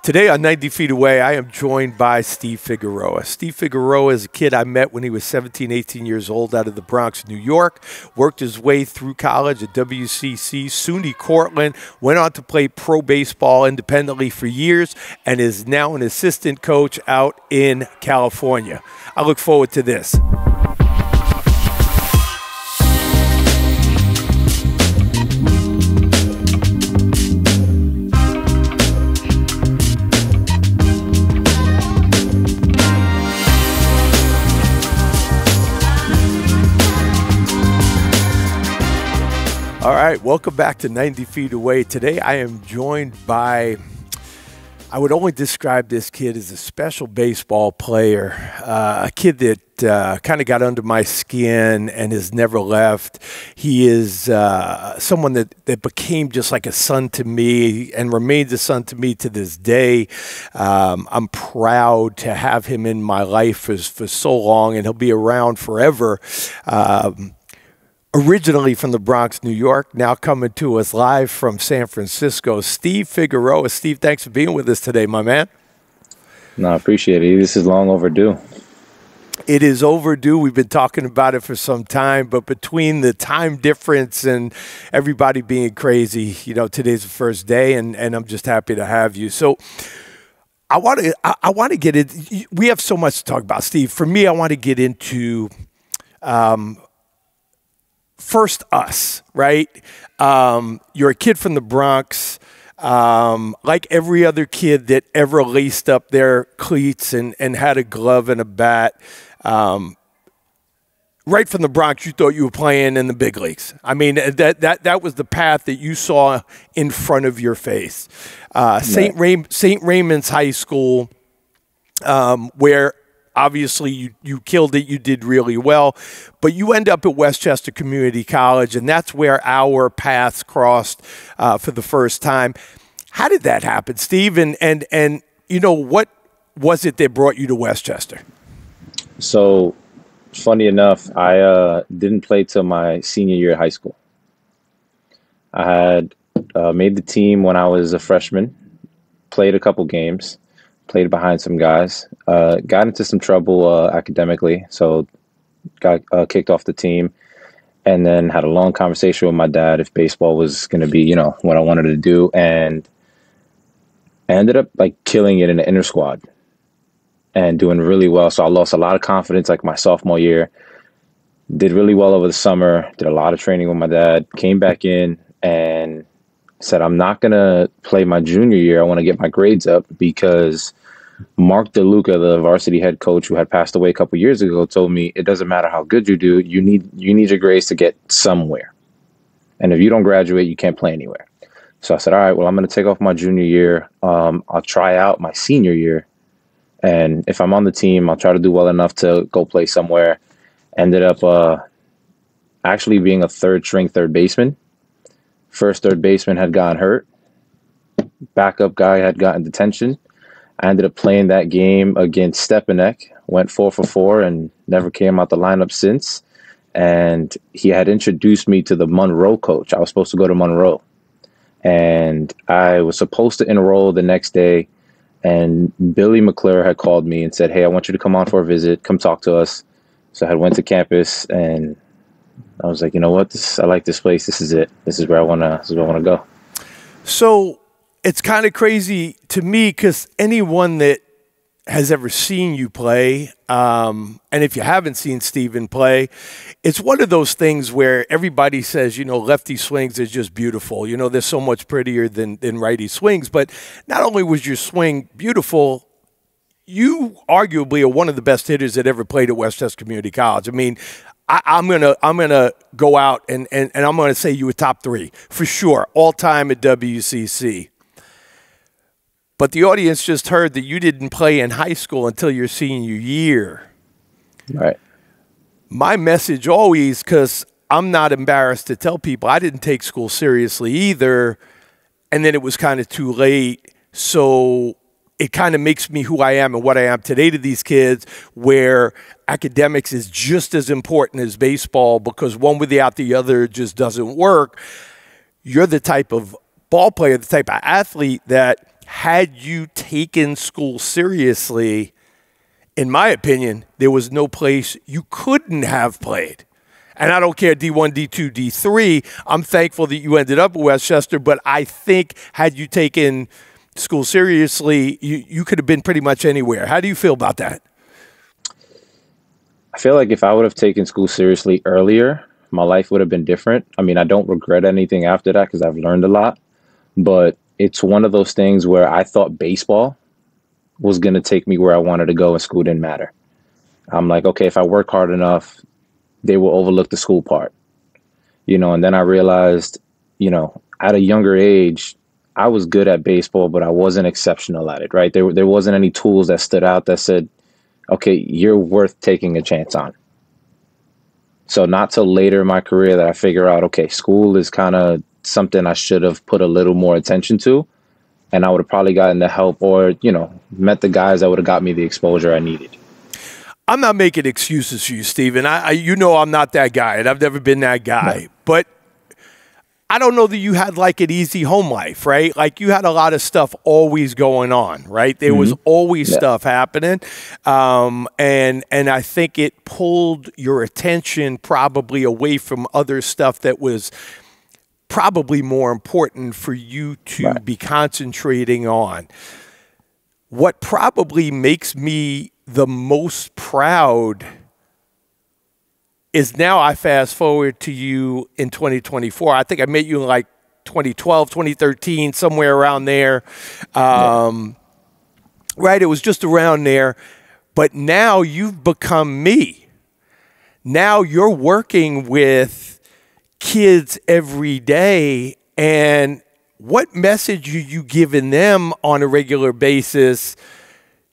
Today on 90 Feet Away, I am joined by Steve Figueroa. Steve Figueroa is a kid I met when he was 17, 18 years old out of the Bronx, New York, worked his way through college at WCC, SUNY Cortland, went on to play pro baseball independently for years, and is now an assistant coach out in California. I look forward to this. All right, welcome back to 90 Feet Away. Today I am joined by, I would only describe this kid as a special baseball player, a kid that kind of got under my skin and has never left. He is someone that became just like a son to me and remains a son to me to this day. I'm proud to have him in my life for so long, and he'll be around forever. Originally from the Bronx, New York, now coming to us live from San Francisco, Steve Figueroa. Steve, thanks for being with us today, my man. No, I appreciate it. This is long overdue. It is overdue. We've been talking about it for some time, but between the time difference and everybody being crazy, you know, today's the first day, and I'm just happy to have you. So I want to get it. We have so much to talk about, Steve. For me, I want to get into first us, right? You're a kid from the Bronx, like every other kid that ever laced up their cleats and had a glove and a bat. Right from the Bronx, you thought you were playing in the big leagues. I mean, that was the path that you saw in front of your face. St. Raymond's High School, where obviously, you killed it. You did really well. But you end up at Westchester Community College, and that's where our paths crossed for the first time. How did that happen, Steve? And you know, what was it that brought you to Westchester? So, funny enough, I didn't play till my senior year of high school. I had made the team when I was a freshman, played a couple games, played behind some guys, got into some trouble academically, so got kicked off the team, and then had a long conversation with my dad if baseball was going to be, you know, what I wanted to do, and I ended up like killing it in the inter squad and doing really well. So I lost a lot of confidence like my sophomore year, did really well over the summer, did a lot of training with my dad, came back in and said, I'm not going to play my junior year. I want to get my grades up because Mark DeLuca, the varsity head coach who had passed away a couple years ago, told me it doesn't matter how good you do. You need your grades to get somewhere. And if you don't graduate, you can't play anywhere. So I said, all right, well, I'm going to take off my junior year. I'll try out my senior year. And if I'm on the team, I'll try to do well enough to go play somewhere. Ended up actually being a third-string third baseman. First third baseman had gotten hurt. Backup guy had gotten detention. I ended up playing that game against Stepanek, went 4 for 4 and never came out the lineup since. And he had introduced me to the Monroe coach. I was supposed to go to Monroe. And I was supposed to enroll the next day. And Billy McClure had called me and said, hey, I want you to come on for a visit. Come talk to us. So I went to campus and I was like, you know what? I like this place. This is it. This is where I want to go. So it's kind of crazy to me because anyone that has ever seen you play, and if you haven't seen Steven play, it's one of those things where everybody says, you know, lefty swings is just beautiful. You know, they're so much prettier than righty swings. But not only was your swing beautiful, you arguably are one of the best hitters that ever played at Westchester Community College. I mean, I'm gonna go out and I'm gonna say you were top 3 for sure, all time at WCC. But the audience just heard that you didn't play in high school until your senior year. Right. My message always, because I'm not embarrassed to tell people, I didn't take school seriously either, and then it was kind of too late. So it kind of makes me who I am and what I am today to these kids, where academics is just as important as baseball because one without the other just doesn't work. You're the type of ball player, the type of athlete that had you taken school seriously, in my opinion, there was no place you couldn't have played. And I don't care D1, D2, D3. I'm thankful that you ended up at Westchester, but I think had you taken school seriously, you could have been pretty much anywhere. How do you feel about that? I feel like if I would have taken school seriously earlier, my life would have been different. I mean, I don't regret anything after that because I've learned a lot, but it's one of those things where I thought baseball was going to take me where I wanted to go and school didn't matter. I'm like, okay, if I work hard enough, they will overlook the school part, and then I realized, at a younger age, I was good at baseball, but I wasn't exceptional at it, right? There wasn't any tools that stood out that said, okay, you're worth taking a chance on. So not till later in my career that I figure out, okay, school is kind of something I should have put a little more attention to. And I would have probably gotten the help or, met the guys that would have got me the exposure I needed. I'm not making excuses for you, Steven. I'm not that guy, and I've never been that guy. No. But I don't know that you had like an easy home life, right? Like you had a lot of stuff always going on, right? There was always stuff happening. And I think it pulled your attention probably away from other stuff that was probably more important for you to be concentrating on. What probably makes me the most proud is now I fast forward to you in 2024. I think I met you in like 2012, 2013, somewhere around there. Right? It was just around there. But now you've become me. Now you're working with kids every day. And what message are you giving them on a regular basis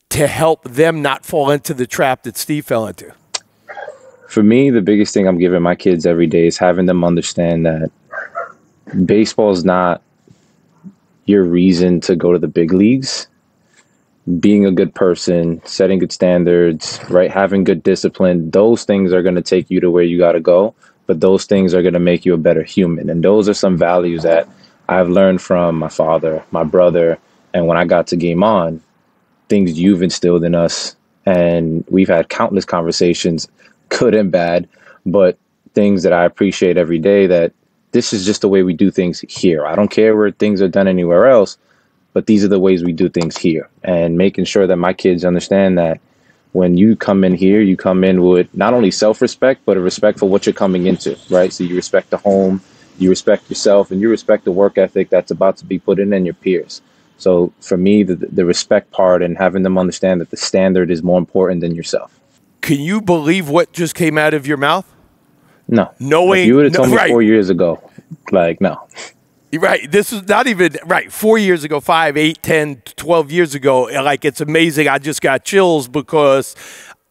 to help them not fall into the trap that Steve fell into? For me, the biggest thing I'm giving my kids every day is having them understand that baseball is not your reason to go to the big leagues. Being a good person, setting good standards, right, having good discipline, those things are going to take you to where you got to go, but those things are going to make you a better human. And those are some values that I've learned from my father, my brother, and when I got to Game On, things you've instilled in us. And we've had countless conversations, good and bad, but things that I appreciate every day, that this is just the way we do things here. I don't care where things are done anywhere else, but these are the ways we do things here. And making sure that my kids understand that when you come in here, you come in with not only self-respect, but a respect for what you're coming into, right? So you respect the home, you respect yourself, and you respect the work ethic that's about to be put in and your peers. So for me, the respect part and having them understand that the standard is more important than yourself. Can you believe what just came out of your mouth? No. Knowing, if you would have told me 4 years ago, no. Right. This is not even, 4 years ago, 5, 8, 10, 12 years ago. Like, it's amazing. I just got chills because,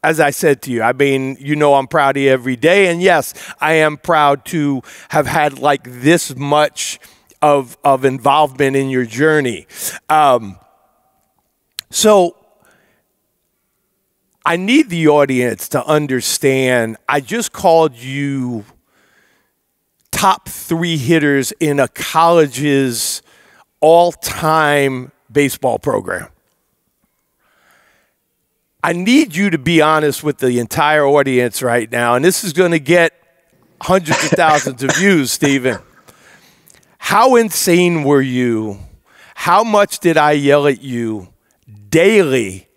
as I said to you, I mean, I'm proud of you every day. And yes, I am proud to have had like this much of involvement in your journey. So I need the audience to understand, I just called you top 3 hitters in a college's all-time baseball program. I need you to be honest with the entire audience right now, and this is going to get hundreds of thousands of views, Steven. How insane were you? How much did I yell at you daily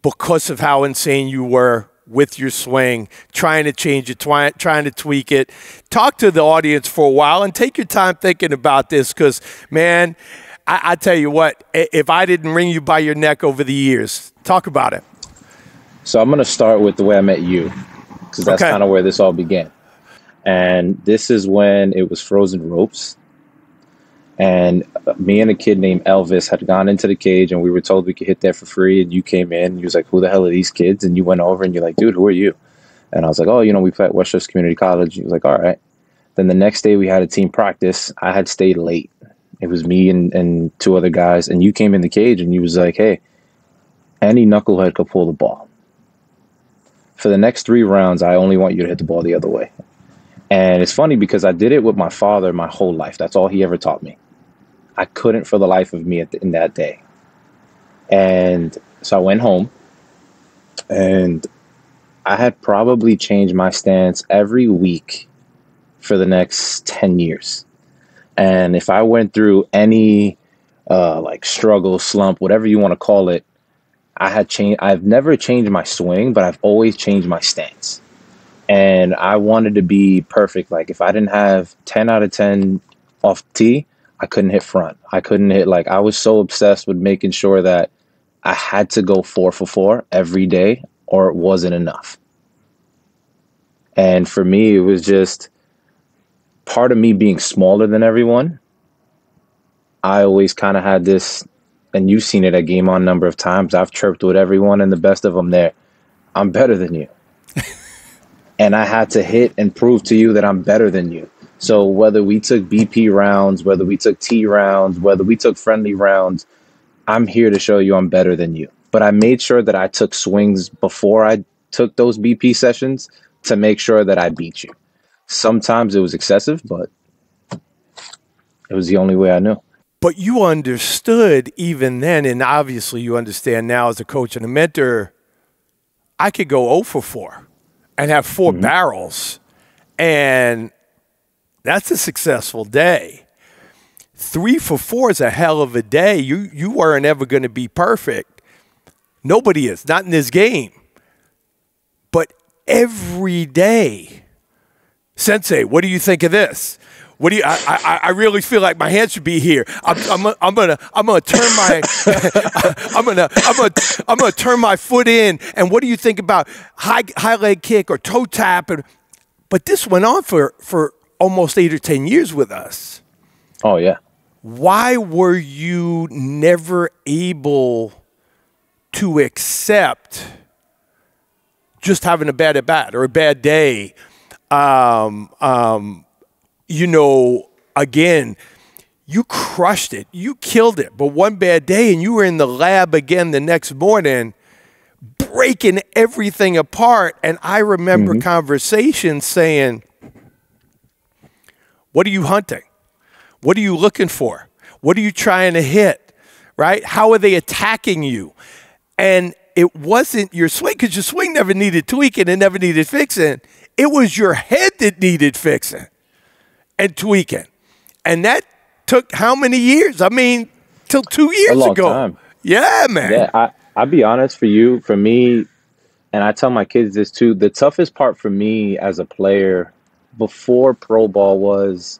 because of how insane you were with your swing, trying to change it, trying to tweak it? Talk to the audience for a while and take your time thinking about this because, man, I tell you what, if I didn't wring you by your neck over the years, talk about it. So I'm going to start with the way I met you because that's kind of where this all began. And this is when it was frozen ropes. And me and a kid named Elvis had gone into the cage and we were told we could hit there for free. And you came in and you was like, who the hell are these kids? And you went over and you're like, dude, who are you? And I was like, oh, we play at Westchester Community College. He was like, all right. Then the next day we had a team practice. I had stayed late. It was me and 2 other guys. And you came in the cage and you was like, hey, any knucklehead could pull the ball. For the next 3 rounds, I only want you to hit the ball the other way. And it's funny because I did it with my father my whole life. That's all he ever taught me. I couldn't for the life of me in that day. And so I went home, and I had probably changed my stance every week for the next 10 years. And if I went through any like struggle, slump, whatever you want to call it, I've never changed my swing, but I've always changed my stance. And I wanted to be perfect. Like if I didn't have 10 out of 10 off tee, I couldn't hit front. I couldn't hit, like, I was so obsessed with making sure that I had to go 4 for 4 every day or it wasn't enough. And for me, it was just part of me being smaller than everyone. I always kind of had this, and you've seen it at Game On a number of times. I've chirped with everyone and the best of them there. I'm better than you. And I had to hit and prove to you that I'm better than you. So whether we took BP rounds, whether we took T rounds, whether we took friendly rounds, I'm here to show you I'm better than you. But I made sure that I took swings before I took those BP sessions to make sure that I beat you. Sometimes it was excessive, but it was the only way I knew. But you understood even then, and obviously you understand now as a coach and a mentor, I could go 0 for 4 and have 4 barrels, and that's a successful day. 3 for 4 is a hell of a day. You weren't ever going to be perfect. Nobody is, not in this game. But every day, Sensei, what do you think of this? What do you? I really feel like my hand should be here. I'm gonna turn my I'm gonna turn my foot in. And what do you think about high leg kick or toe tap? But this went on for almost 8 or 10 years with us. Oh yeah. Why were you never able to accept just having a bad at bat or a bad day? You know, again, you crushed it. You killed it. But one bad day and you were in the lab again the next morning, breaking everything apart. And I remember conversations saying, what are you hunting? What are you looking for? What are you trying to hit? Right? How are they attacking you? And it wasn't your swing, because your swing never needed tweaking and never needed fixing. It was your head that needed fixing and tweaking. And that took how many years? I mean, till 2 years a long ago. Time. Yeah, man. Yeah, I'll be honest, for me, and I tell my kids this too, the toughest part for me as a player before pro ball was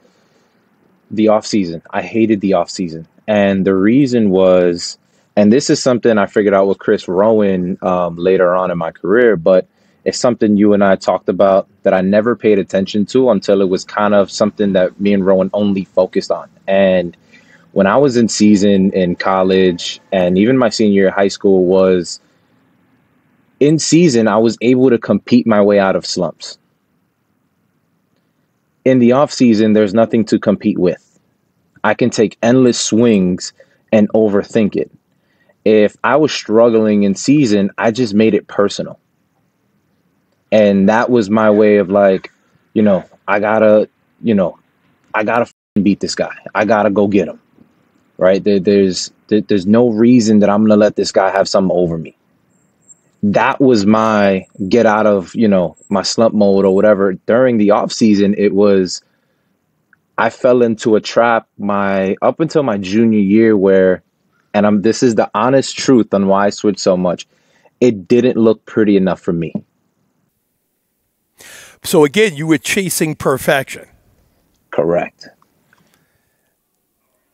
the off season. I hated the off season. And the reason was, and this is something I figured out with Chris Rowan later on in my career, but it's something you and I talked about that I never paid attention to until it was kind of something that me and Rowan only focused on. And when I was in season in college and even my senior year of high school was in season, I was able to compete my way out of slumps. In the off season, there's nothing to compete with. I can take endless swings and overthink it. If I was struggling in season, I just made it personal. And that was my way of like, I gotta beat this guy. I gotta go get him. Right? There's no reason that I'm gonna let this guy have something over me. That was my get out of, my slump mode or whatever. During the off season, it was, I fell into a trap up until my junior year where, and this is the honest truth on why I switched so much. It didn't look pretty enough for me. So again, you were chasing perfection. Correct.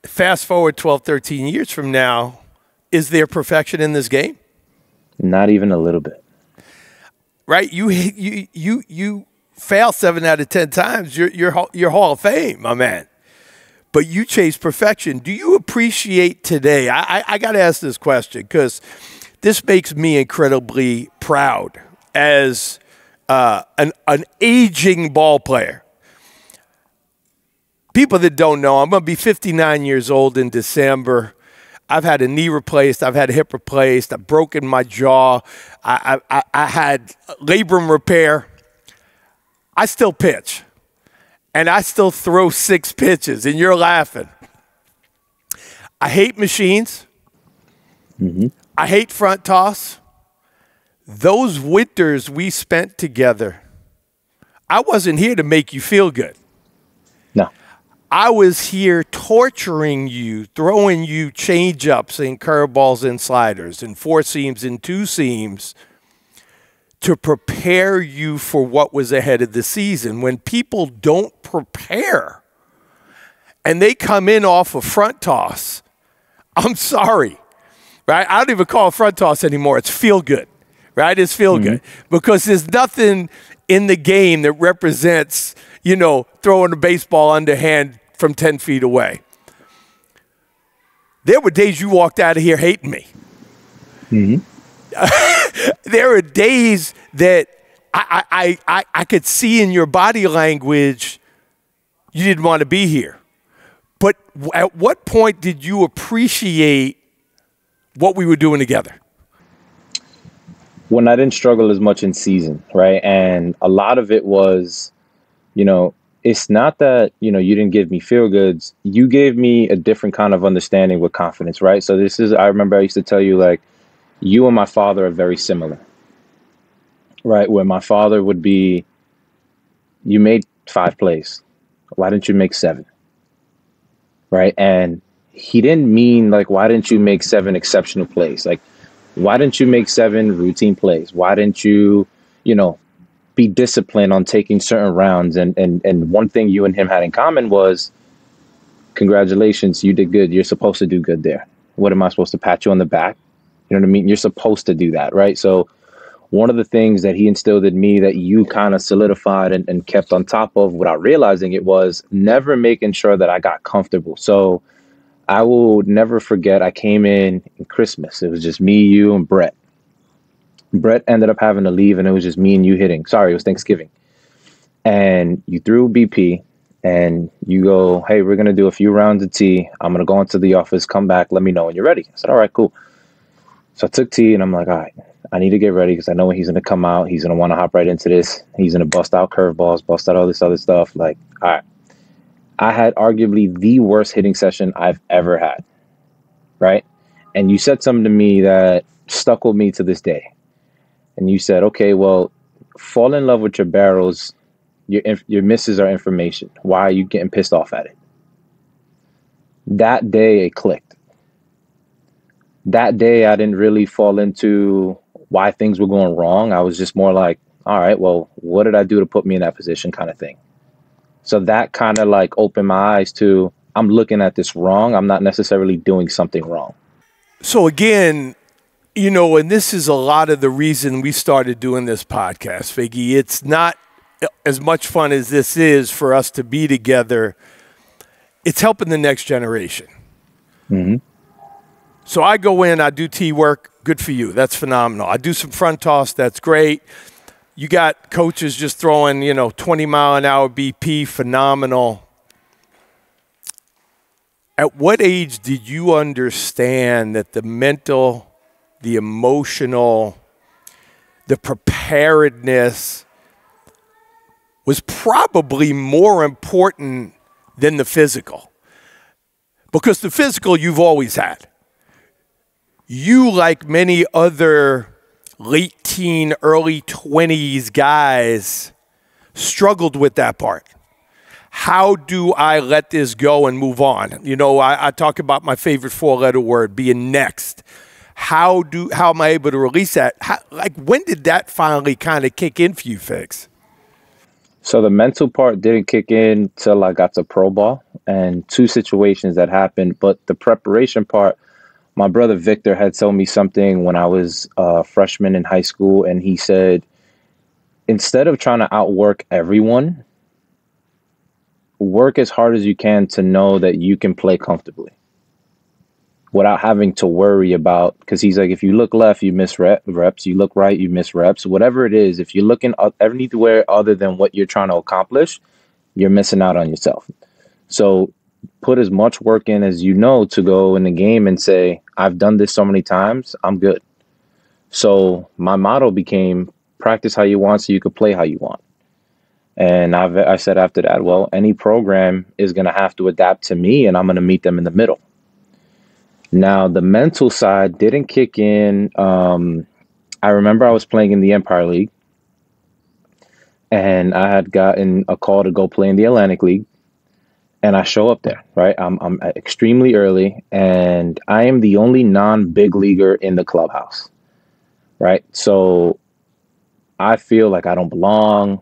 Fast forward 12, 13 years from now, is there perfection in this game? Not even a little bit. Right? You fail 7 out of 10 times. You're Hall of Fame, my man. But you chase perfection. Do you appreciate today? I got to ask this question because this makes me incredibly proud as an aging ball player. People that don't know, I'm going to be 59 years old in December. I've had a knee replaced. I've had a hip replaced. I've broken my jaw. I had labrum repair. I still pitch. And I still throw 6 pitches. And you're laughing. I hate machines. Mm-hmm. I hate front toss. Those winters we spent together, I wasn't here to make you feel good. No. I was here torturing you, throwing you change-ups and curveballs and sliders and four seams and two seams to prepare you for what was ahead of the season. When people don't prepare and they come in off a front toss, I'm sorry, right? I don't even call it front toss anymore. It's feel good, right? It's feel good because there's nothing in the game that represents, throwing a baseball underhand from 10 feet away. There were days you walked out of here hating me. There are days that I could see in your body language you didn't want to be here. But at what point did you appreciate what we were doing together? When I didn't struggle as much in season, right? And a lot of it was, it's not that, you didn't give me feel goods. You gave me a different kind of understanding with confidence, right? So I remember I used to tell you, like, you and my father are very similar, right? Where my father would be, you made 5 plays. Why didn't you make 7? Right? And he didn't mean, like, why didn't you make 7 exceptional plays? Like, why didn't you make 7 routine plays? Why didn't you, be disciplined on taking certain rounds? And one thing you and him had in common was, congratulations, you did good. You're supposed to do good there. What am I supposed to pat you on the back? You know what I mean? You're supposed to do that, right? So one of the things that he instilled in me that you kind of solidified and kept on top of without realizing it was never making sure that I got comfortable. So I will never forget, I came in Christmas. It was just me, you, and Brett. Brett ended up having to leave, and it was just me and you hitting. Sorry, it was Thanksgiving. And you threw BP, and you go, hey, we're going to do a few rounds of tea. I'm going to go into the office, come back, let me know when you're ready. I said, all right, cool. So I took tea, and I'm like, all right, I need to get ready because I know when he's going to come out, he's going to want to hop right into this. He's going to bust out curveballs, bust out all this other stuff. Like, all right. I had arguably the worst hitting session I've ever had, right? And you said something to me that stuck with me to this day. And you said, okay, well, fall in love with your barrels. Your misses are information. Why are you getting pissed off at it? That day, it clicked. That day, I didn't really fall into why things were going wrong. I was just more like, all right, well, what did I do to put me in that position kind of thing? So that kind of like opened my eyes to, I'm looking at this wrong. I'm not necessarily doing something wrong. So again, and this is a lot of the reason we started doing this podcast, Figgy. It's not as much fun as this is for us to be together. It's helping the next generation. Mm-hmm. So I go in, I do tee work. Good for you. That's phenomenal. I do some front toss. That's great. You got coaches just throwing, 20-mile-an-hour BP. Phenomenal. At what age did you understand that the mental, the emotional, the preparedness was probably more important than the physical? Because the physical you've always had. You, like many other late teen, early 20s guys, struggled with that part. How do I let this go and move on? I talk about my favorite 4-letter word, being next. How am I able to release that? When did that finally kind of kick in for you, Fix? So the mental part didn't kick in till I got to pro ball, and 2 situations that happened. But the preparation part, my brother Victor had told me something when I was a freshman in high school, and he said, instead of trying to outwork everyone, work as hard as you can to know that you can play comfortably without having to worry about, because he's like, if you look left, you miss reps. You look right, you miss reps. Whatever it is, if you're looking anywhere other than what you're trying to accomplish, you're missing out on yourself. So put as much work in as to go in the game and say, I've done this so many times, I'm good. So my motto became, practice how you want so you could play how you want. And I said after that, well, any program is going to have to adapt to me, and I'm going to meet them in the middle. Now, the mental side didn't kick in. I remember I was playing in the Empire League, and I had gotten a call to go play in the Atlantic League. And I show up there, right? I'm extremely early, and I am the only non-big leaguer in the clubhouse, right? So I feel like I don't belong.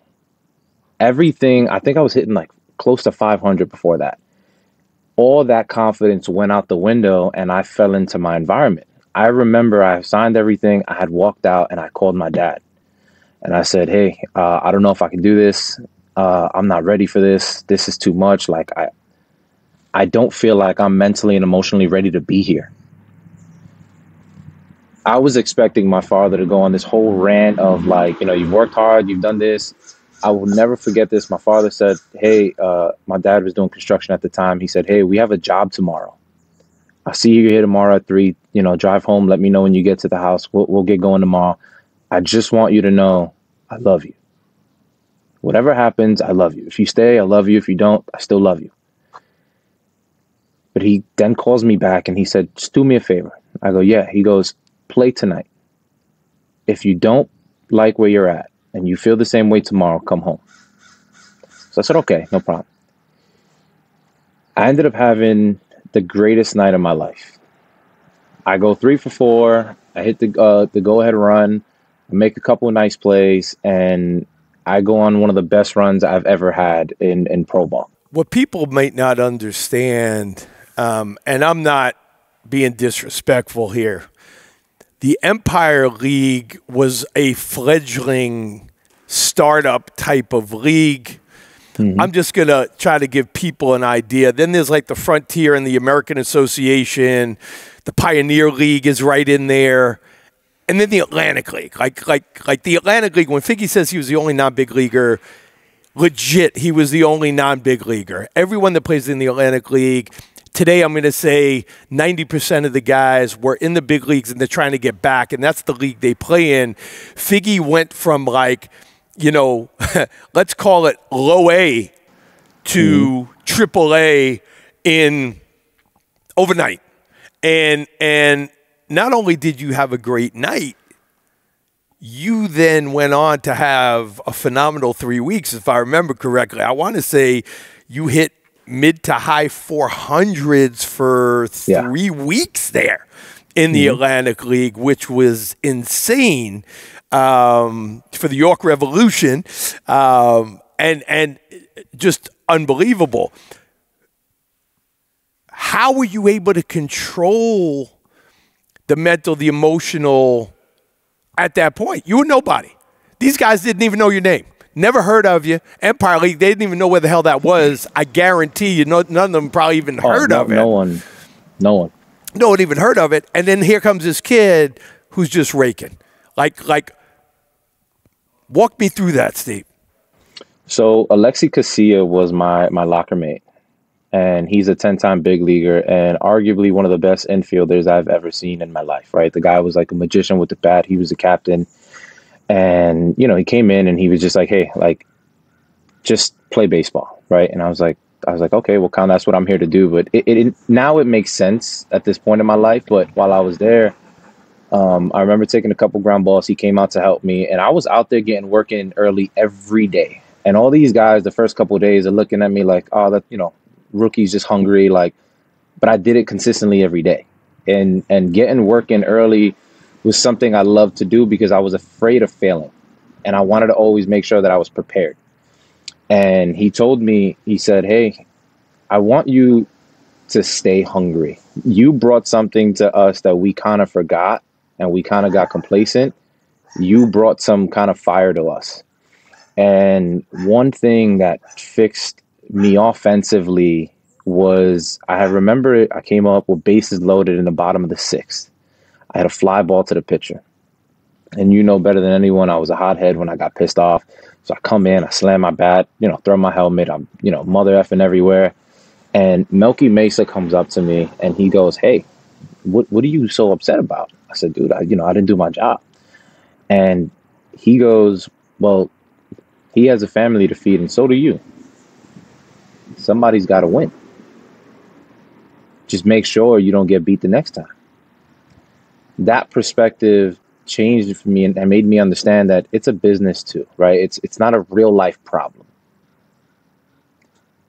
Everything, I think I was hitting like close to 500 before that. All that confidence went out the window, and I fell into my environment. I remember I signed everything. I had walked out, and I called my dad, and I said, "Hey, I don't know if I can do this. I'm not ready for this. This is too much. Like I don't feel like I'm mentally and emotionally ready to be here." I was expecting my father to go on this whole rant of like, you've worked hard, you've done this. I will never forget this. My father said, "Hey, my dad was doing construction at the time. He said, 'Hey, we have a job tomorrow. I'll see you here tomorrow at 3, drive home. Let me know when you get to the house. We'll get going tomorrow. I just want you to know I love you. Whatever happens, I love you. If you stay, I love you. If you don't, I still love you.'" But he then calls me back and he said, "Just do me a favor." I go, "Yeah." He goes, "Play tonight. If you don't like where you're at and you feel the same way tomorrow, come home." So I said, "Okay, no problem." I ended up having the greatest night of my life. I go 3 for 4. I hit the go-ahead run. I make a couple of nice plays, and I go on one of the best runs I've ever had in pro ball. What people might not understand, and I'm not being disrespectful here, the Empire League was a fledgling startup type of league. Mm-hmm. I'm just going to try to give people an idea. Then there's like the Frontier and the American Association. The Pioneer League is right in there. And then the Atlantic League. Like the Atlantic League, when Figgy says he was the only non-big leaguer, legit, he was the only non-big leaguer. Everyone that plays in the Atlantic League, today I'm going to say 90% of the guys were in the big leagues and they're trying to get back, and that's the league they play in. Figgy went from like, let's call it low A to triple A in overnight. And not only did you have a great night, you then went on to have a phenomenal 3 weeks, if I remember correctly. I want to say you hit mid to high 400s for 3 weeks there in the Atlantic League, which was insane for the York Revolution, and just unbelievable. How were you able to control the mental, the emotional at that point? You were nobody. These guys didn't even know your name. Never heard of you. Empire League, they didn't even know where the hell that was. I guarantee you, none of them probably even heard of it. No one. No one even heard of it. And then here comes this kid who's just raking. Like, walk me through that, Steve. So Alexi Casilla was my locker mate, and he's a 10-time big leaguer and arguably one of the best infielders I've ever seen in my life, right? The guy was like a magician with the bat. He was the captain. And, he came in and he was just like, "Hey, like, just play baseball," right? And I was like, okay, well, kind of that's what I'm here to do. But now it makes sense at this point in my life. But while I was there, I remember taking a couple ground balls. He came out to help me, and I was out there getting work in early every day. And all these guys, the first couple of days, are looking at me like, "Oh, that rookie's just hungry." Like, but I did it consistently every day, and getting work in early was something I loved to do because I was afraid of failing, and I wanted to always make sure that I was prepared. And he told me, he said, "Hey, I want you to stay hungry. You brought something to us that we kind of forgot and we kind of got complacent. You brought some kind of fire to us." And one thing that fixed me offensively was I remember I came up with bases loaded in the bottom of the 6th. I had a fly ball to the pitcher. And you know better than anyone, I was a hothead when I got pissed off. So I come in, I slam my bat, throw my helmet, I'm, mother effing everywhere. And Melky Mesa comes up to me and he goes, "Hey, what are you so upset about?" I said, "Dude, I didn't do my job." And he goes, "Well, he has a family to feed and so do you. Somebody's got to win." Just make sure you don't get beat the next time. That perspective changed for me and made me understand that it's a business too, right? It's not a real life problem.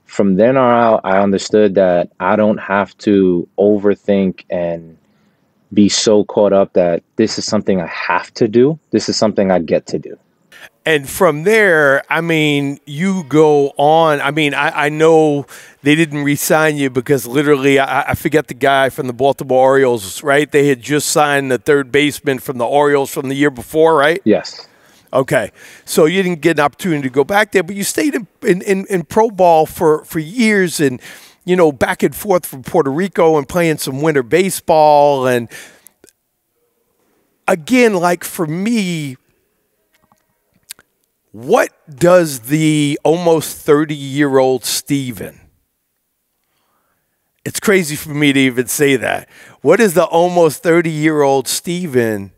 From then on out, I understood that I don't have to overthink and be so caught up that this is something I have to do. This is something I get to do. And from there, I mean, you go on. I mean, I know they didn't re-sign you because literally, I forget the guy from the Baltimore Orioles, right? They had just signed the third baseman from the Orioles from the year before, right? Yes. Okay. So you didn't get an opportunity to go back there, but you stayed in pro ball for years and, you know, back and forth from Puerto Rico and playing some winter baseball. And again, like for me, what does the almost 30-year-old Steven, it's crazy for me to even say that, what does the almost 30-year-old Steven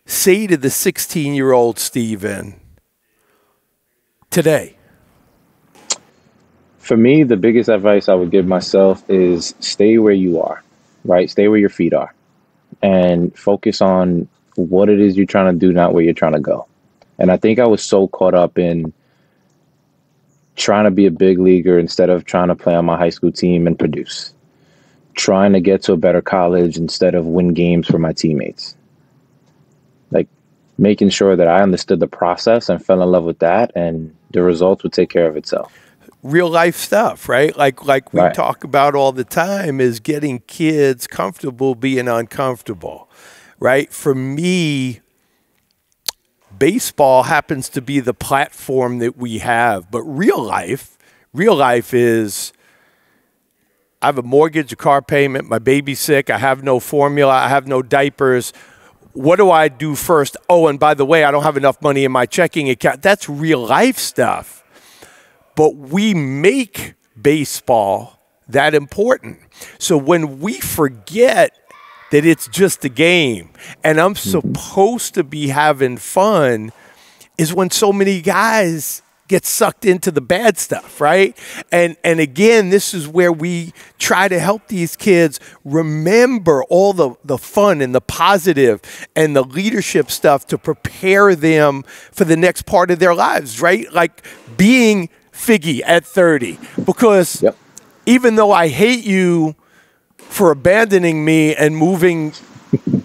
say to the 16-year-old Steven today? For me, the biggest advice I would give myself is stay where you are, right? Stay where your feet are and focus on what it is you're trying to do, not where you're trying to go. And I think I was so caught up in trying to be a big leaguer instead of trying to play on my high school team and produce, trying to get to a better college instead of win games for my teammates. Like making sure that I understood the process and fell in love with that, and the results would take care of itself. Real life stuff, right? Like we Right. talk about all the time is getting kids comfortable being uncomfortable, right? For me, baseball happens to be the platform that we have, but real life is I have a mortgage, a car payment, my baby's sick, I have no formula, I have no diapers. What do I do first? Oh, and by the way, I don't have enough money in my checking account. That's real life stuff. But we make baseball that important. So when we forget that it's just a game and I'm supposed to be having fun is when so many guys get sucked into the bad stuff, right? And again, this is where we try to help these kids remember all the fun and the positive and the leadership stuff to prepare them for the next part of their lives, right? Like being Figgy at 30. Because even though I hate you for abandoning me and moving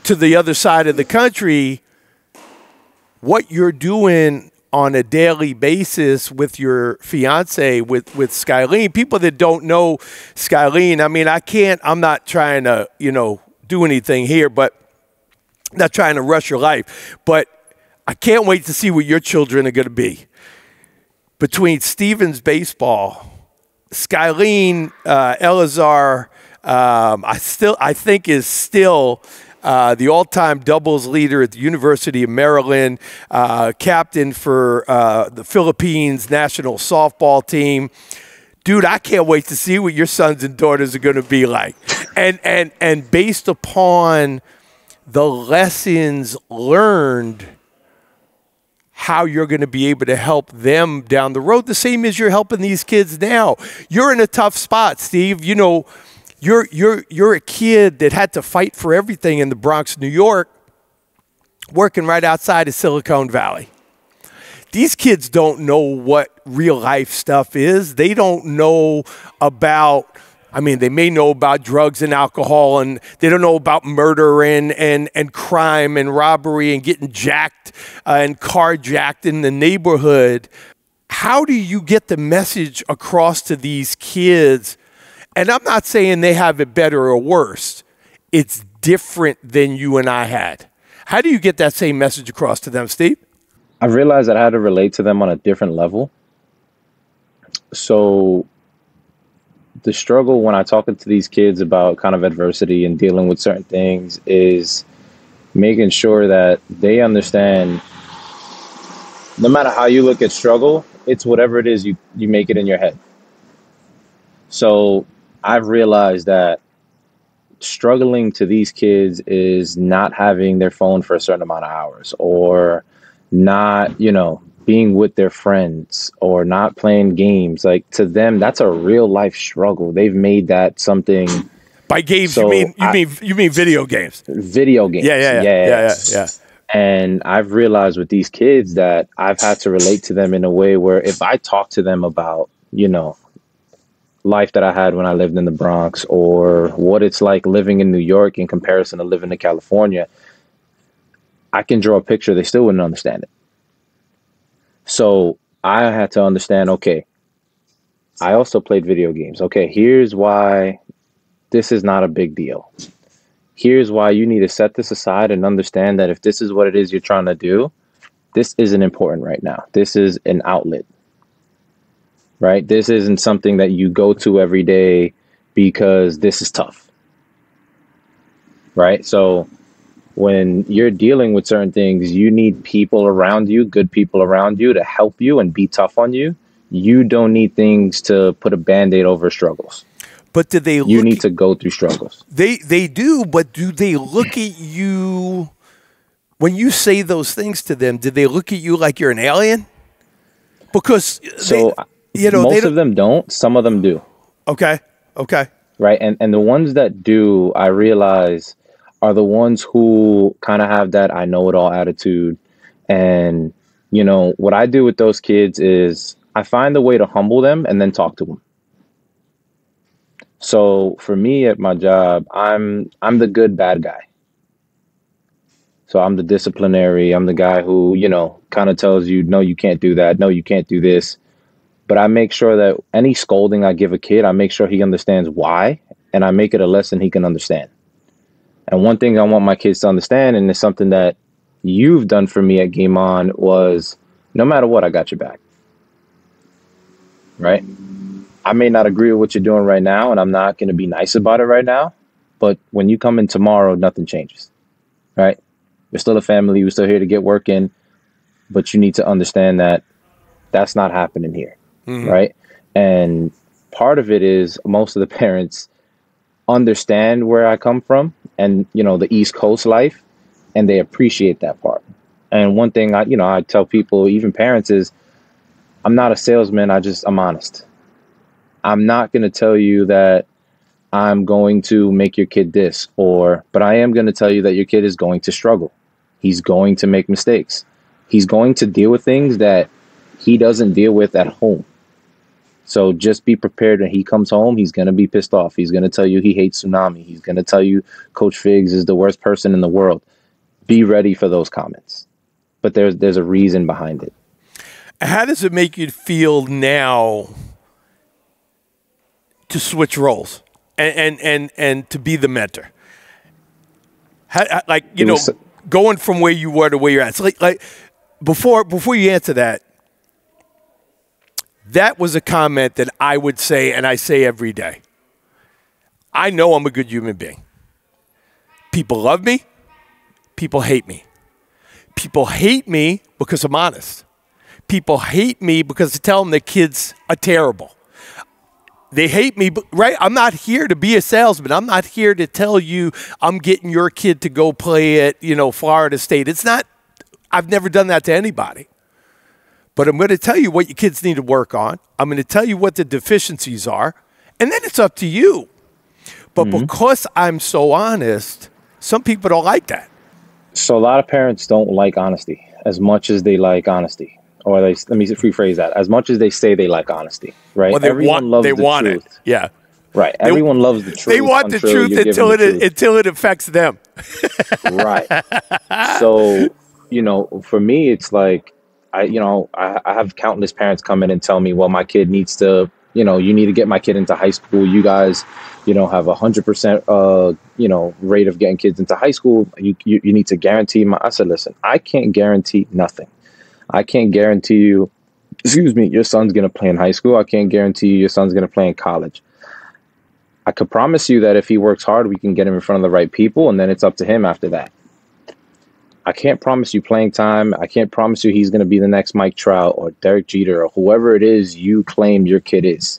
to the other side of the country, what you're doing on a daily basis with your fiance, with Skylene, people that don't know Skylene, I mean, I'm not trying to, do anything here, but not trying to rush your life, but I can't wait to see what your children are going to be. Between Steven's baseball, Skylene, Elazar, I think is still the all-time doubles leader at the University of Maryland, captain for the Philippines national softball team. Dude, I can't wait to see what your sons and daughters are going to be like. And based upon the lessons learned, how you're going to be able to help them down the road, the same as you're helping these kids now. You're in a tough spot, Steve. You're a kid that had to fight for everything in the Bronx, New York, working right outside of Silicon Valley. These kids don't know what real life stuff is. They don't know about, they may know about drugs and alcohol, and they don't know about murder and crime and robbery and getting jacked and carjacked in the neighborhood. How do you get the message across to these kids? And I'm not saying they have it better or worse. It's different than you and I had. How do you get that same message across to them, Steve? I realized that I had to relate to them on a different level. So the struggle when I talk to these kids about kind of adversity and dealing with certain things is making sure that they understand no matter how you look at struggle, it's whatever it is, you make it in your head. So I've realized that struggling to these kids is not having their phone for a certain amount of hours, or not, being with their friends, or not playing games. Like, to them, that's a real life struggle. They've made that something By games, So you mean video games? video games. Yeah. And I've realized with these kids that I've had to relate to them in a way where if I talk to them about, life that I had when I lived in the Bronx or what it's like living in New York in comparison to living in California, I can draw a picture. They still wouldn't understand it. So I had to understand, okay, I also played video games. Okay, here's why this is not a big deal. Here's why you need to set this aside and understand that if this is what it is you're trying to do, this isn't important right now. This is an outlet, right? This isn't something that you go to every day because this is tough, right? So when you're dealing with certain things, you need people around you, good people around you to help you and be tough on you. You don't need things to put a Band-Aid over struggles. But do they? You need to go through struggles. They do, but do they look at you when you say those things to them? Do they look at you like you're an alien? Because most of them don't. Some of them do. Okay. Right, and the ones that do, I realize, are the ones who kind of have that I know it all attitude. And what I do with those kids is I find a way to humble them and then talk to them. So for me at my job, I'm the good bad guy. So I'm the disciplinary. I'm the guy who, kind of tells you, no, you can't do that. No, you can't do this. But I make sure that any scolding I give a kid, I make sure he understands why, and I make it a lesson he can understand. And one thing I want my kids to understand, and it's something that you've done for me at Game On, was no matter what, I got your back. Right? I may not agree with what you're doing right now, and I'm not going to be nice about it right now. But when you come in tomorrow, nothing changes. Right? We're still a family. We're still here to get work in. But you need to understand that that's not happening here. Mm-hmm. Right? And part of it is most of the parents understand where I come from and, the East Coast life, and they appreciate that part. And one thing I tell people, even parents, is I'm not a salesman. I'm honest. I'm not going to tell you that I'm going to make your kid this, but I am going to tell you that your kid is going to struggle. He's going to make mistakes. He's going to deal with things that he doesn't deal with at home. So just be prepared when he comes home. He's going to be pissed off. He's going to tell you he hates Tsunami. He's going to tell you Coach Figs is the worst person in the world. Be ready for those comments. But there's a reason behind it. How does it make you feel now to switch roles and to be the mentor? Going from where you were to where you're at. So like before you answer that, that was a comment that I would say, and I say every day. I know I'm a good human being. People love me. People hate me. People hate me because I'm honest. People hate me because I tell them their kids are terrible. They hate me, right? I'm not here to be a salesman. I'm not here to tell you I'm getting your kid to go play at, Florida State. It's not, I've never done that to anybody. But I'm going to tell you what your kids need to work on. I'm going to tell you what the deficiencies are. And then it's up to you. But because I'm so honest, some people don't like that. So a lot of parents don't like honesty as much as they like honesty. Or let me rephrase that. As much as they say they like honesty, right? Well, Everyone loves the truth. It. Yeah. Right. Everyone loves the truth. They want the truth until it affects them. Right. So, for me, it's like, I have countless parents come in and tell me, well, my kid needs to, you need to get my kid into high school. You guys, have 100%, rate of getting kids into high school. You need to guarantee I said, listen, I can't guarantee nothing. I can't guarantee you, your son's going to play in high school. I can't guarantee you your son's going to play in college. I could promise you that if he works hard, we can get him in front of the right people, and then it's up to him after that. I can't promise you playing time. I can't promise you he's going to be the next Mike Trout or Derek Jeter or whoever it is you claim your kid is.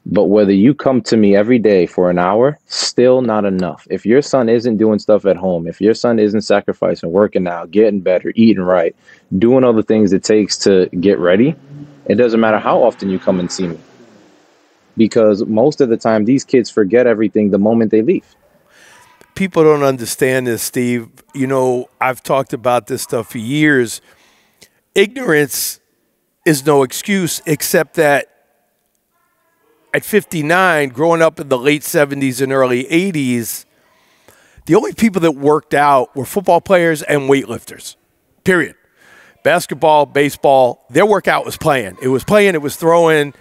But whether you come to me every day for an hour, still not enough. If your son isn't doing stuff at home, if your son isn't sacrificing, working out, getting better, eating right, doing all the things it takes to get ready, it doesn't matter how often you come and see me. because most of the time these kids forget everything the moment they leave. People don't understand this, Steve. You know, I've talked about this stuff for years. Ignorance is no excuse, except that at 59, growing up in the late 70s and early 80s, the only people that worked out were football players and weightlifters, period. Basketball, baseball, their workout was playing. It was playing, it was throwing.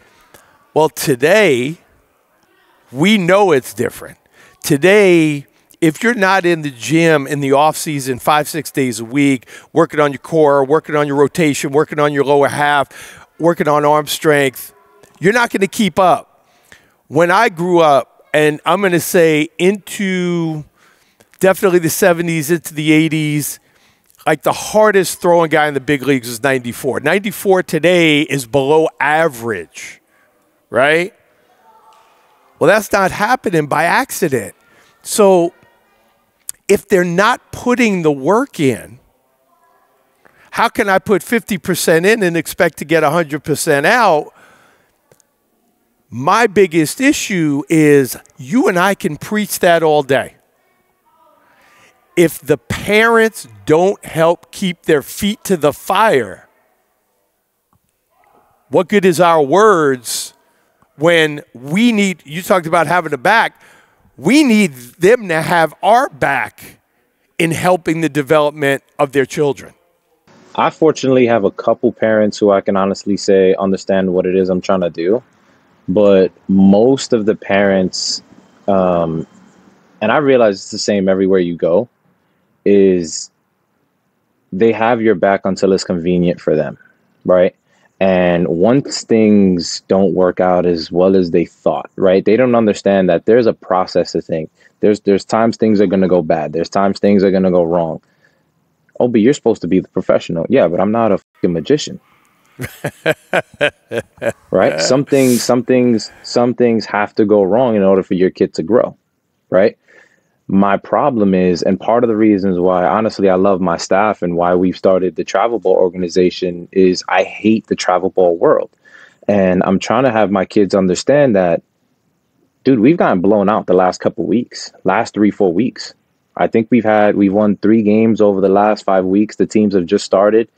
Well, today, we know it's different. Today, if you're not in the gym in the off season 5-6 days a week, working on your core, working on your rotation, working on your lower half, working on arm strength, you're not going to keep up. When I grew up, and I'm going to say into definitely the 70s, into the 80s, like the hardest throwing guy in the big leagues was 94. 94 today is below average, right? Well, that's not happening by accident. So if they're not putting the work in, how can I put 50% in and expect to get 100% out? My biggest issue is you and I can preach that all day. If the parents don't help keep their feet to the fire, what good is our words when we need, you talked about having a back, we need them to have our back in helping the development of their children. I fortunately have a couple parents who I can honestly say understand what it is I'm trying to do. But most of the parents, and I realize it's the same everywhere you go, is they have your back until it's convenient for them, right? And once things don't work out as well as they thought, right? They don't understand that there's a process to things. There's times things are going to go bad. There's times things are going to go wrong. Oh, but you're supposed to be the professional. Yeah, but I'm not a fucking magician. Right? Some things have to go wrong in order for your kid to grow, right? My problem is, and part of the reasons why, honestly, I love my staff and why we've started the travel ball organization is I hate the travel ball world. And I'm trying to have my kids understand that, dude, we've gotten blown out the last couple weeks, last 3-4 weeks. I think we've won 3 games over the last 5 weeks. The teams have just started.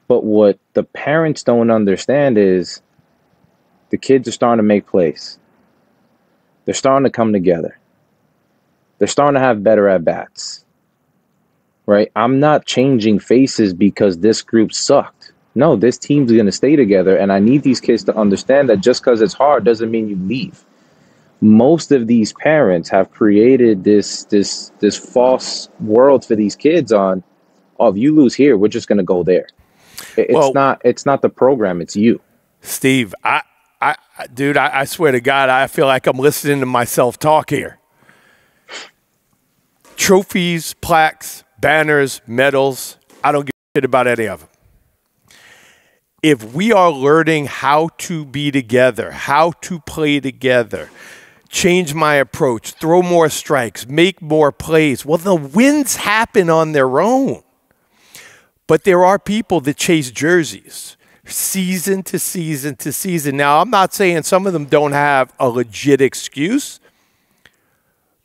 But what the parents don't understand is the kids are starting to make plays. They're starting to come together. They're starting to have better at-bats, right? I'm not changing faces because this group sucked. No, this team's going to stay together, and I need these kids to understand that just because it's hard doesn't mean you leave. Most of these parents have created this false world for these kids on, oh, if you lose here, we're just going to go there. It's not the program, it's you. Steve, dude, I swear to God, I feel like I'm listening to myself talk here. Trophies, plaques, banners, medals, I don't give a shit about any of them. If we are learning how to be together, how to play together, change my approach, throw more strikes, make more plays, well, the wins happen on their own. But there are people that chase jerseys season to season to season. Now, I'm not saying some of them don't have a legit excuse,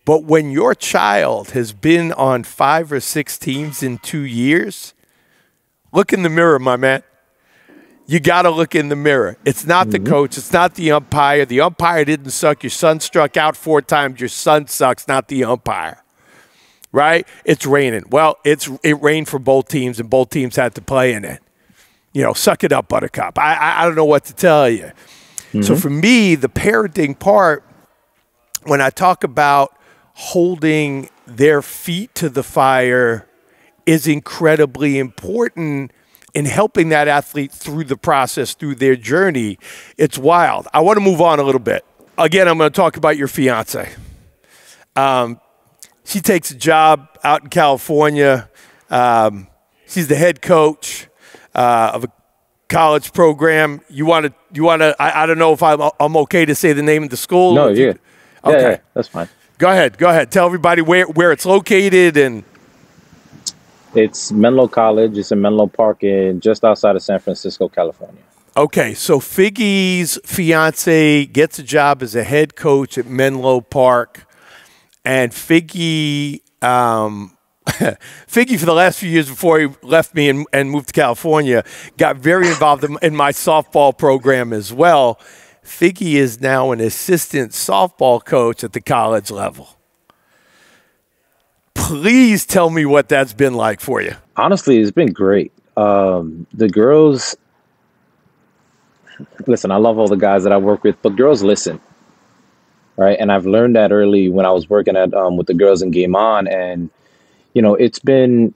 but when your child has been on 5 or 6 teams in 2 years, look in the mirror, my man. You got to look in the mirror. It's not the coach. It's not the umpire. The umpire didn't suck. Your son struck out 4 times. Your son sucks, not the umpire. Right? It's raining. Well, it rained for both teams, and both teams had to play in it. You know, suck it up, Buttercup. I don't know what to tell you. So for me, the parenting part, when I talk about holding their feet to the fire, is incredibly important in helping that athlete through the process, through their journey. It's wild. I want to move on a little bit. Again, I'm going to talk about your fiance. She takes a job out in California. She's the head coach of a college program. You want to? I don't know if I'm okay to say the name of the school. No, yeah. Okay, yeah, that's fine. Go ahead. Tell everybody where it's located. And it's Menlo College. It's in Menlo Park, just outside of San Francisco, California. Okay, so Figgy's fiance gets a job as a head coach at Menlo Park, and Figgy, Figgy for the last few years before he left me and moved to California, got very involved in my softball program as well. Figgy is now an assistant softball coach at the college level. Please tell me what that's been like for you. Honestly, it's been great. The girls, listen, I love all the guys that I work with, but girls listen, right? And I've learned that early when I was working at with the girls in Game On, and it's been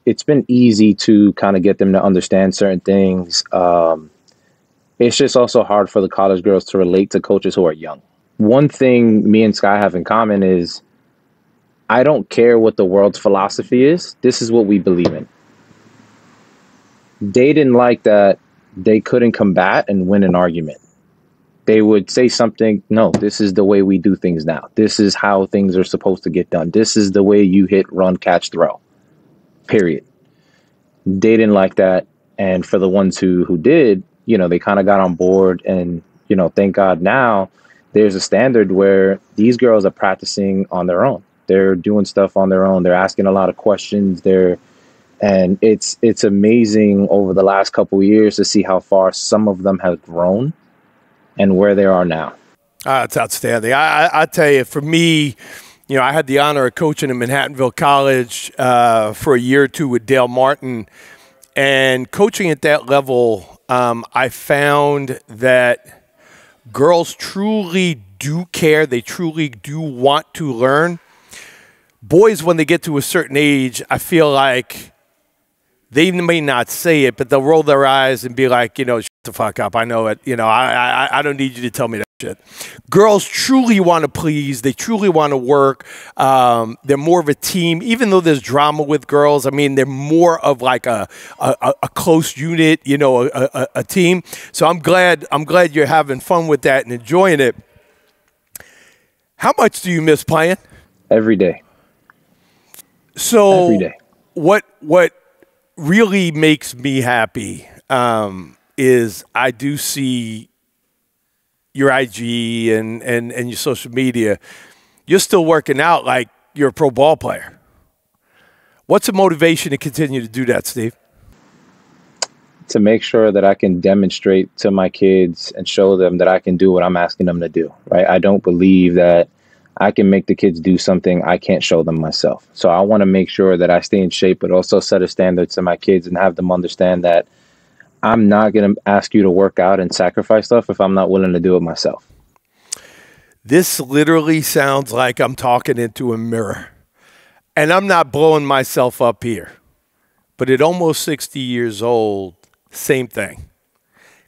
easy to kind of get them to understand certain things. It's just also hard for the college girls to relate to coaches who are young. One thing me and Sky have in common is I don't care what the world's philosophy is. This is what we believe in. They didn't like that they couldn't combat and win an argument. They would say something, no, this is the way we do things now. This is how things are supposed to get done. This is the way you hit, run, catch, throw. Period. They didn't like that. And for the ones who did, they kind of got on board, and, thank God now there's a standard where these girls are practicing on their own. They're doing stuff on their own. They're asking a lot of questions. And it's amazing over the last couple of years to see how far some of them have grown and where they are now. It's outstanding. I tell you, for me, I had the honor of coaching at Manhattanville College for a year or two with Dale Martin. And coaching at that level, I found that girls truly do care. They truly do want to learn. Boys, when they get to a certain age, I feel like they may not say it, but they'll roll their eyes and be like, shut the fuck up. I know it. I don't need you to tell me that shit. Girls truly want to please. They truly want to work. They're more of a team. Even though there's drama with girls, they're more of like a close unit, a team. So I'm glad you're having fun with that and enjoying it. How much do you miss playing? Every day. So every day. What really makes me happy is I do see your IG and your social media. You're still working out like you're a pro ball player. What's the motivation to continue to do that, Steve? To make sure that I can demonstrate to my kids and show them that I can do what I'm asking them to do, right? I don't believe that I can make the kids do something I can't show them myself. So I want to make sure that I stay in shape, but also set a standard to my kids and have them understand that I'm not going to ask you to work out and sacrifice stuff if I'm not willing to do it myself. This literally sounds like I'm talking into a mirror. And I'm not blowing myself up here. But at almost 60 years old, same thing.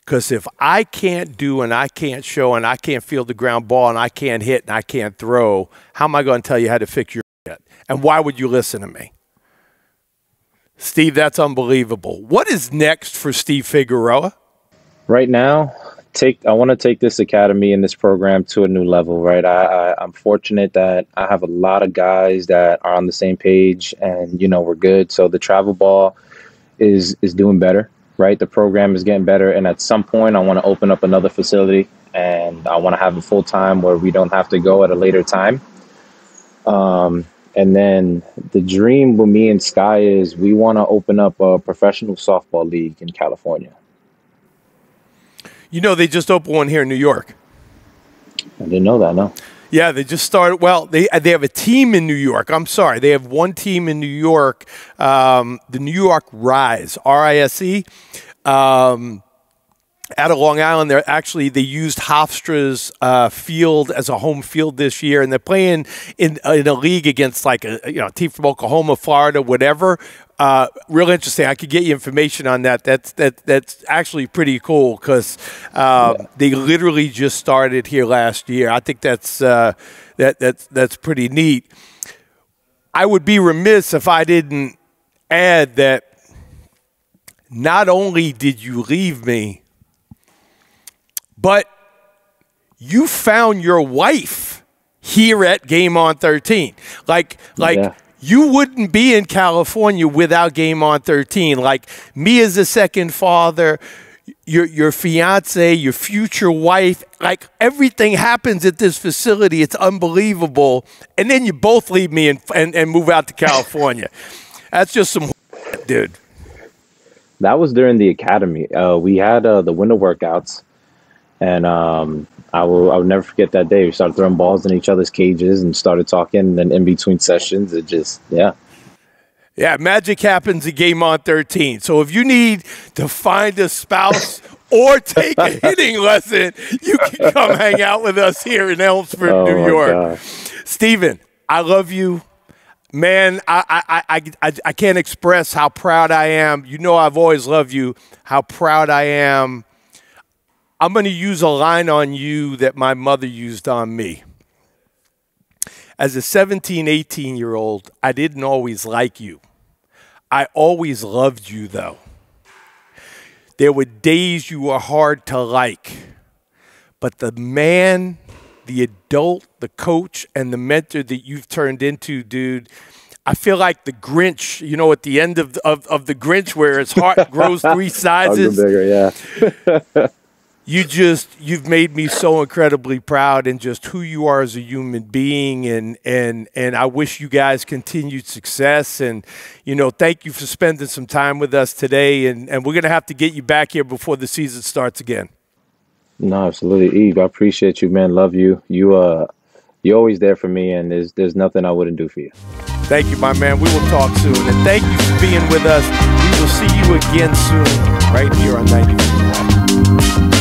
Because if I can't do and I can't show and I can't feel the ground ball and I can't hit and I can't throw, how am I going to tell you how to fix your shit? And why would you listen to me? Steve, that's unbelievable. What is next for Steve Figueroa? Right now, I want to take this academy and this program to a new level, right? I'm fortunate that I have a lot of guys that are on the same page and, we're good. So the travel ball is doing better. Right, the program is getting better, and at some point, I want to open up another facility, and I want to have it full time where we don't have to go at a later time. And then the dream with me and Sky is we want to open up a professional softball league in California. They just opened one here in New York. I didn't know that. No. Yeah, they just started. Well, they have a team in New York. I'm sorry. They have one team in New York, the New York Rise, RISE, out of Long Island. They used Hofstra's field as a home field this year, and they're playing in a league against like a team from Oklahoma, Florida, whatever. Real interesting. I could get you information on that. That's actually pretty cool because they literally just started here last year. I think that's pretty neat. I would be remiss if I didn't add that not only did you leave me, but you found your wife here at Game On 13. Yeah. You wouldn't be in California without Game On 13. Like me as a second father, your fiance, your future wife, like everything happens at this facility. It's unbelievable. And then you both leave me and move out to California. That's just some dude. That was during the academy. We had the winter workouts, and I will never forget that day. We started throwing balls in each other's cages and started talking. And then in between sessions, it just, yeah. Yeah, magic happens at Game On 13. So if you need to find a spouse or take a hitting lesson, you can come hang out with us here in Elmsford, New York. God. Steven, I love you. Man, I can't express how proud I am. You know I've always loved you, how proud I am. I'm going to use a line on you that my mother used on me. As a 17, 18-year-old, I didn't always like you. I always loved you, though. There were days you were hard to like. But the man, the adult, the coach, and the mentor that you've turned into, dude, I feel like the Grinch, you know, at the end of the Grinch where his heart grows 3 sizes. Bigger, yeah. You've made me so incredibly proud in just who you are as a human being, and I wish you guys continued success. And, you know, thank you for spending some time with us today, and we're going to have to get you back here before the season starts again. No, absolutely. Eve, I appreciate you, man. Love you. You're always there for me, and there's nothing I wouldn't do for you. Thank you, my man. We will talk soon, and thank you for being with us. We will see you again soon right here on 90.